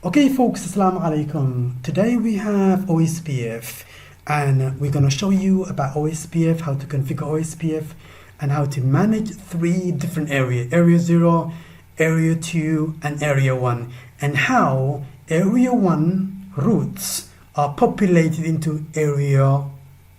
Okay folks, Assalamu alaikum. Today we have OSPF and we're going to show you about OSPF, how to configure OSPF and how to manage three different areas, Area 0, Area 2 and Area 1, and how Area 1 routes are populated into Area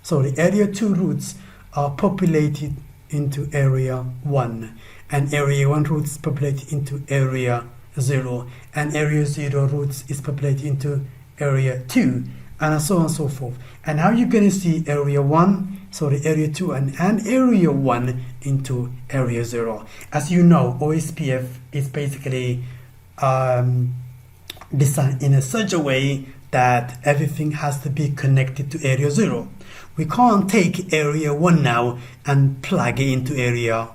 2 routes are populated into Area 1 and Area 1 routes populated into Area 0 and Area 0 routes is populated into Area 2 and so on and so forth. And how you're going to see Area 2 and Area 1 into Area 0. As you know, OSPF is basically designed in such a way that everything has to be connected to Area 0. We can't take Area 1 now and plug it into Area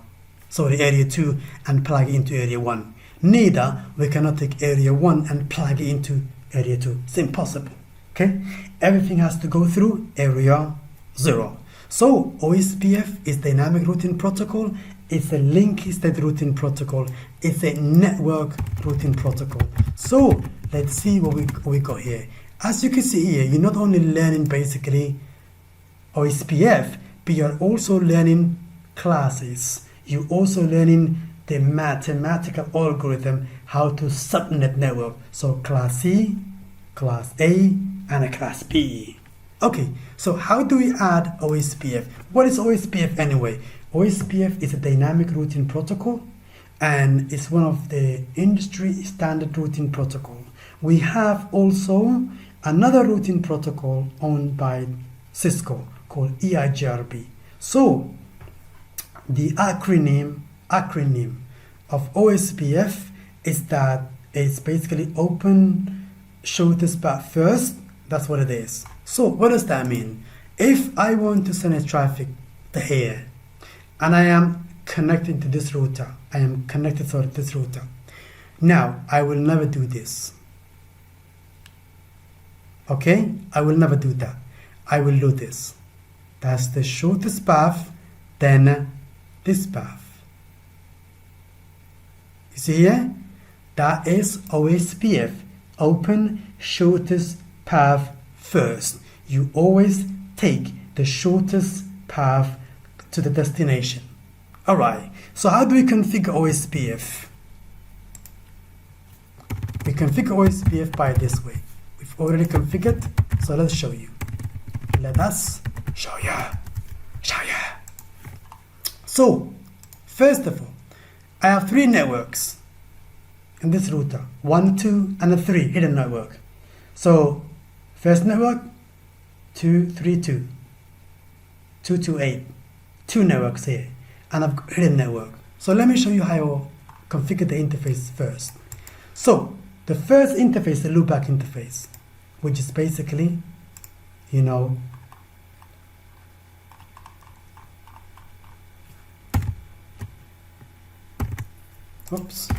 2 and plug it into Area 1. Neither we cannot take Area 1 and plug it into Area 2. It's impossible. Okay? Everything has to go through Area 0. So OSPF is Dynamic Routing Protocol. It's a linked state routing protocol. It's a network routing protocol. So let's see what we got here. As you can see here, you're not only learning basically OSPF, but you're also learning classes. You're also learning the mathematical algorithm, how to subnet network. So class C, class A, and a class B. Okay, so how do we add OSPF? What is OSPF anyway? OSPF is a dynamic routing protocol and it's one of the industry standard routing protocol. We have also another routing protocol owned by Cisco called EIGRP. So the acronym of OSPF is that it's basically open shortest path first. That's what it is. So what does that mean? If I want to send a traffic to here and I am connecting to this router, this router. Now I will never do this. Okay, I will never do that. I will do this. That's the shortest path, then this path. You see here? That is OSPF, open shortest path first. You always take the shortest path to the destination. Alright, so how do we configure OSPF? We configure OSPF by this way. We've already configured, so let's show you. Let us show you. So, first of all, I have three networks in this router, 1, 2, and a 3 hidden network. So, first network, 232, 228, two networks here, and I've got hidden network. So let me show you how I configure the interface first. So, the first interface is the loopback interface, which is basically, oops.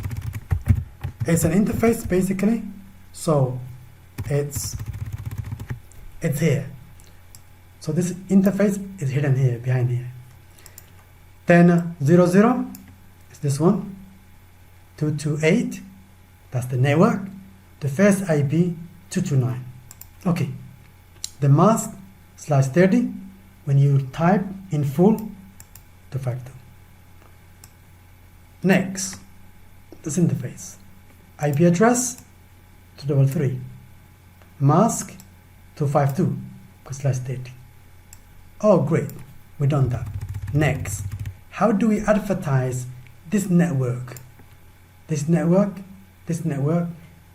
It's an interface basically, so it's here. So this interface is hidden here, behind here. Then 00 is this one, 228, that's the network. The first IP 229. Okay, the mask /30 when you type in full de facto. Next, this interface, IP address 233, mask 252 /30. Oh great, we done that. Next, how do we advertise this network,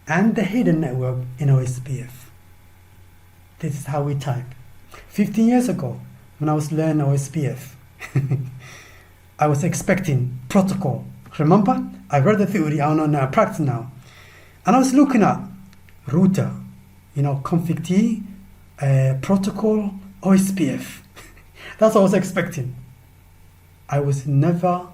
and the hidden network in OSPF? This is how we type. 15 years ago, when I was learning OSPF, I was expecting protocol. Remember? I read the theory, I know now, practice now. And I was looking at router, config T, protocol, OSPF. That's what I was expecting. I was never,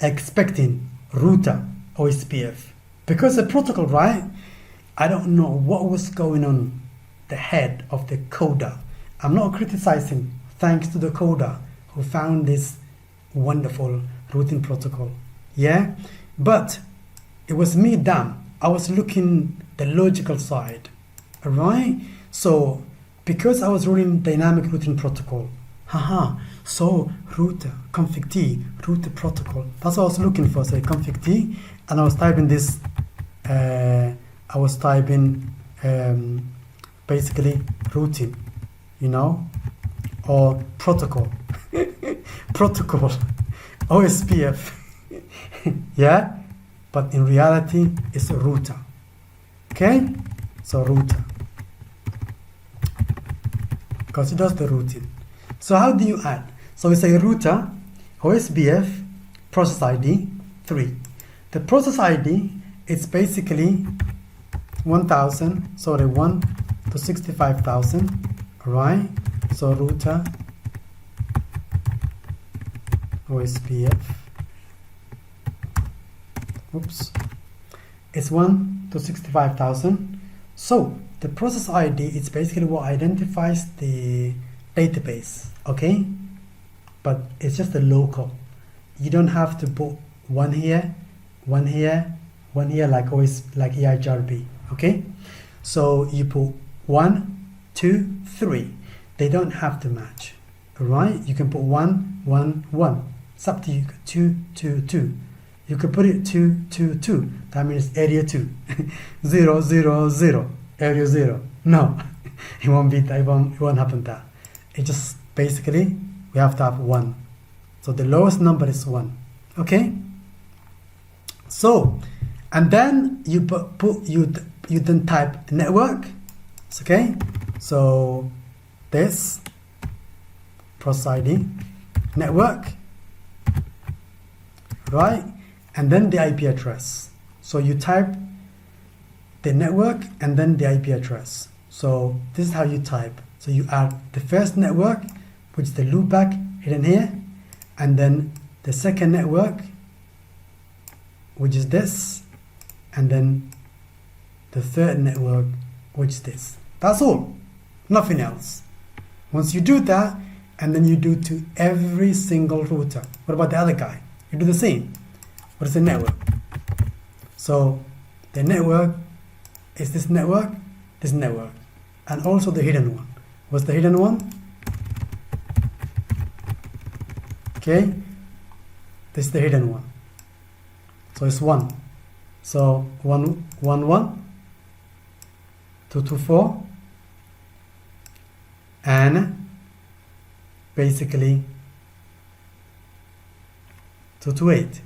expecting router, OSPF. Because the protocol, right? I don't know what was going on the head of the coder. I'm not criticizing, thanks to the coder who found this wonderful routing protocol. Yeah, but it was me dumb. I was looking the logical side. Alright? So because I was running dynamic routing protocol, so router, config T, router protocol. That's what I was looking for. So config T, and I was typing this, basically routing, you know, or protocol. Protocol, OSPF. Yeah? But in reality, it's a router. Okay? So router. Because it does the routing. So how do you add? So we say router, OSPF, process ID, 3. The process ID is basically 1 to 65,000, right? So router, OSPF, it's 1 to 65,000. So the process ID is basically what identifies the database, okay? But it's just a local. You don't have to put one here, one here, one here, like always, like EIGRB, okay? So you put 1, 2, 3. They don't have to match, all right? You can put 1, 1, 1. It's up to you. 2, 2, 2. You could put it 2, 2, 2. That means area 2. 0, 0, 0. Area 0. No, it won't be that. It won't happen that. It just basically we have to have 1. So the lowest number is 1. Okay. So, and then you you then type network. It's okay. So this process ID network, right? And then the IP address. So you type the network and then the IP address. So this is how you type. So you add the first network, which is the loopback hidden here, and then the second network, which is this, and then the third network, which is this. That's all. Nothing else. Once you do that, and then you do to every single router. What about the other guy? You do the same. What is the network? So the network is this network, and also the hidden one. What's the hidden one? Okay, this is the hidden one. So it's 1. So 1, 1, 1, 2, 2, 4, and basically 2, 2, 8.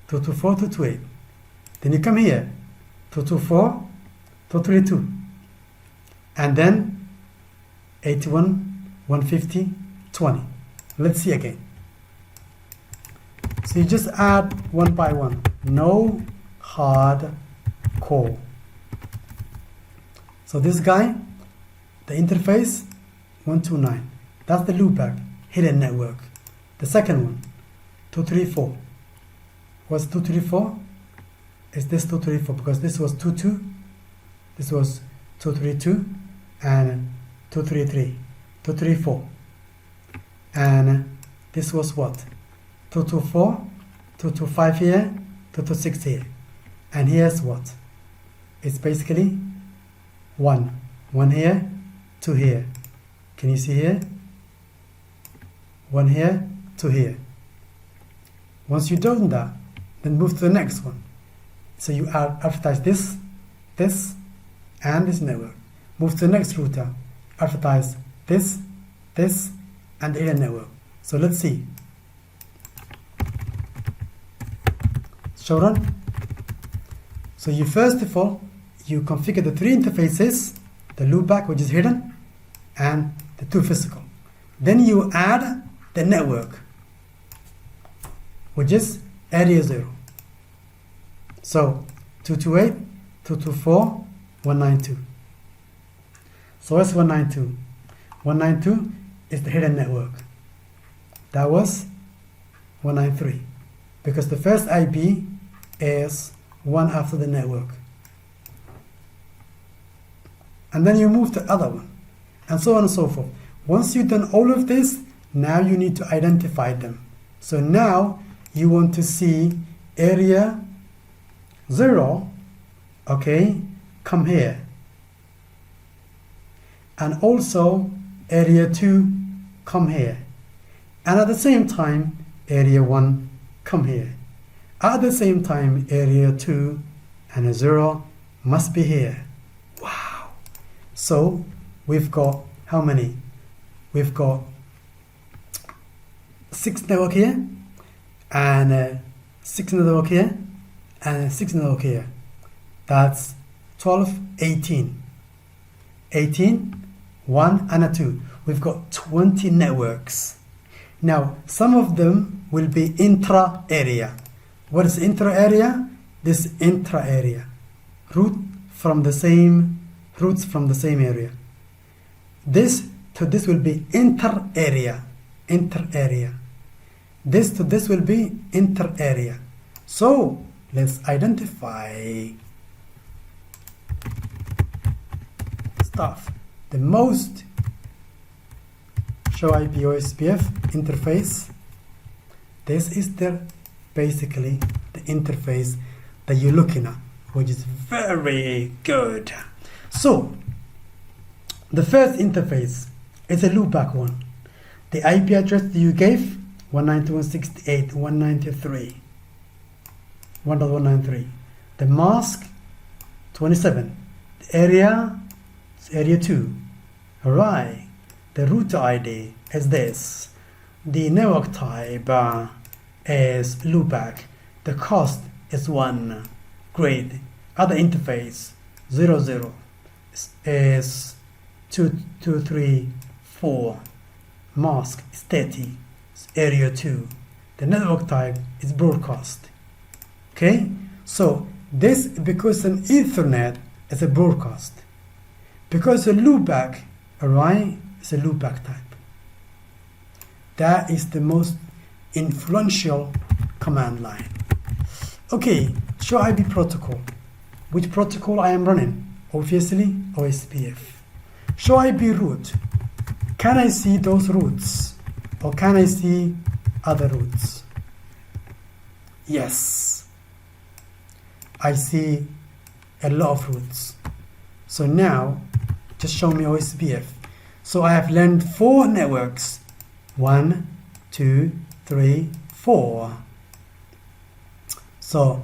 2, 2, 4, 2, 2, 8. Then you come here, 2, 2, 4, 2, 3, 2. And then 81, 150, 20. Let's see again. So you just add one by one. No hard core. So this guy, the interface, 129. That's the loopback, hidden network. The second one, 234. What's 234? Is this 234? Because this was 22, this was 232, and 233, 234. And this was what? 224, 225 here, 226 here. And here's what? It's basically 1. 1 here, 2 here. Can you see here? 1 here, 2 here. Once you've done that, then move to the next one. So you advertise this, and this network. Move to the next router. Advertise this, and the hidden network. So let's see. Show run. So you first of all, you configure the 3 interfaces, the loopback, which is hidden, and the 2 physical. Then you add the network, which is area 0. So 228, 224, 192. So what's 192? 192 is the hidden network. That was 193, because the first IP is 1 after the network. And then you move to the other one, and so on and so forth. Once you've done all of this, now you need to identify them. So now you want to see area 0, okay, come here. And also area 2 come here. And at the same time, area 1 come here. At the same time, area 2 and a 0 must be here. Wow! So we've got how many? We've got 6 network here, and 6 network here, and 6 network here. That's 12, 18. 18, 1 and a 2. We've got 20 networks. Now, some of them will be intra-area. What is intra-area? This intra-area. Roots from the same area. This to this will be inter-area. Inter-area. This to this will be inter-area. So, let's identify stuff. The most show IP OSPF interface. This is basically the interface that you're looking at, which is very good. So the first interface is a loopback one. The IP address that you gave 192.168.193. The mask 27. The area is area 2. Alright. The router ID is this. The network type is loopback. The cost is 1. Great. Other interface 00 is 2234. Mask is 30. It's area 2. The network type is broadcast. Okay? So this, because an Ethernet is a broadcast. Because a loopback, alright, is a loopback type. That is the most influential command line. Okay, show IP protocol. Which protocol I am running? Obviously, OSPF. Show IP route. Can I see those routes? Or can I see other routes? Yes. I see a lot of routes. So now, just show me OSPF. So I have learned 4 networks. 1, 2, 3, 4. So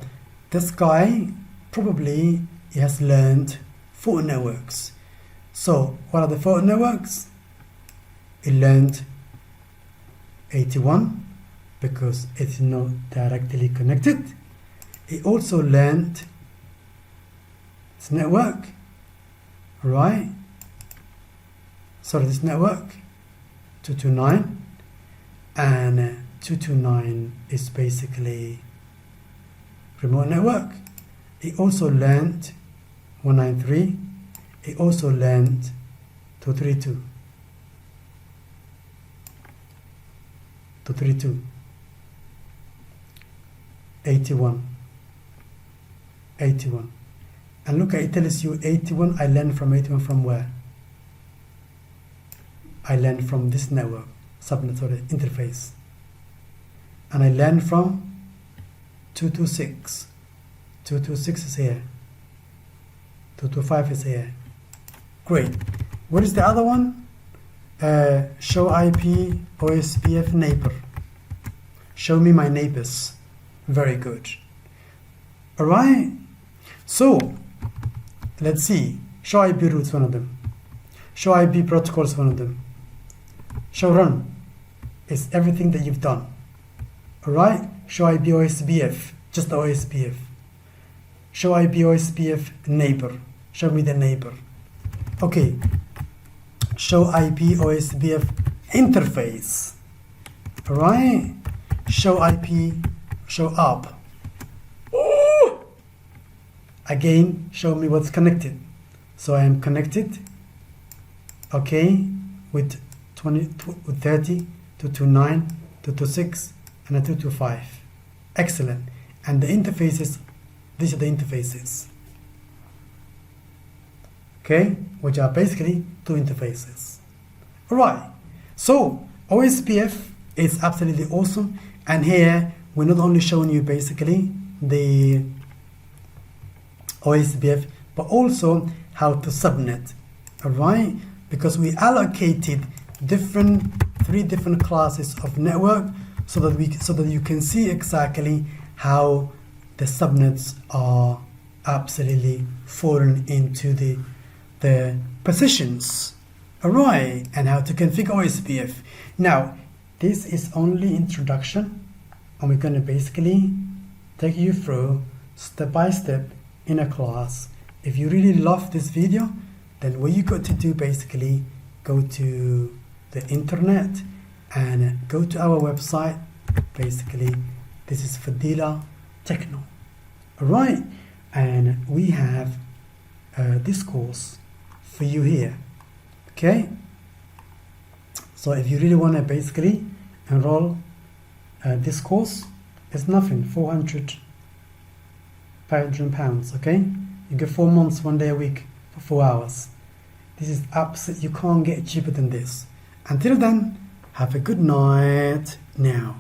this guy probably has learned 4 networks. So what are the 4 networks? He learned 81 because it's not directly connected. He also learned this network, right? So this network 229, and 229 is basically remote network. He also learned 193. He also learned 232. 232. 81. 81. And look, it tells you 81. I learned from 81 from where? I learned from this network, subnet interface. And I learned from 226. 226 is here. 225 is here. Great. What is the other one? Show IP OSPF neighbor. Show me my neighbors. Very good. Alright. So, let's see. Show IP routes, one of them. Show IP protocols, one of them. Show run is everything that you've done. Alright? Show IP OSPF, just the OSPF. Show IP OSPF neighbor. Show me the neighbor. Okay. Show IP OSPF interface. Alright? Show IP, show up. Ooh! Again, show me what's connected. So I am connected, okay, with 30, 229, 226, and a 225. Excellent. And the interfaces, these are the interfaces. Okay, which are basically 2 interfaces. Alright, so OSPF is absolutely awesome. And here, we're not only showing you basically the OSPF, but also how to subnet. Alright, because we allocated three different classes of network so that you can see exactly how the subnets are absolutely fallen into the positions. Alright, and how to configure OSPF. Now, this is only introduction, and we're going to basically take you through step by step in a class. If you really love this video, then what you got to do basically, go to the internet and go to our website. Basically, this is Fadila Techno. Alright, and we have this course for you here. Okay, so if you really want to basically enroll this course, it's nothing, £500. Okay, you get 4 months, 1 day a week for 4 hours. This is absolute, you can't get cheaper than this. Until then, have a good night now.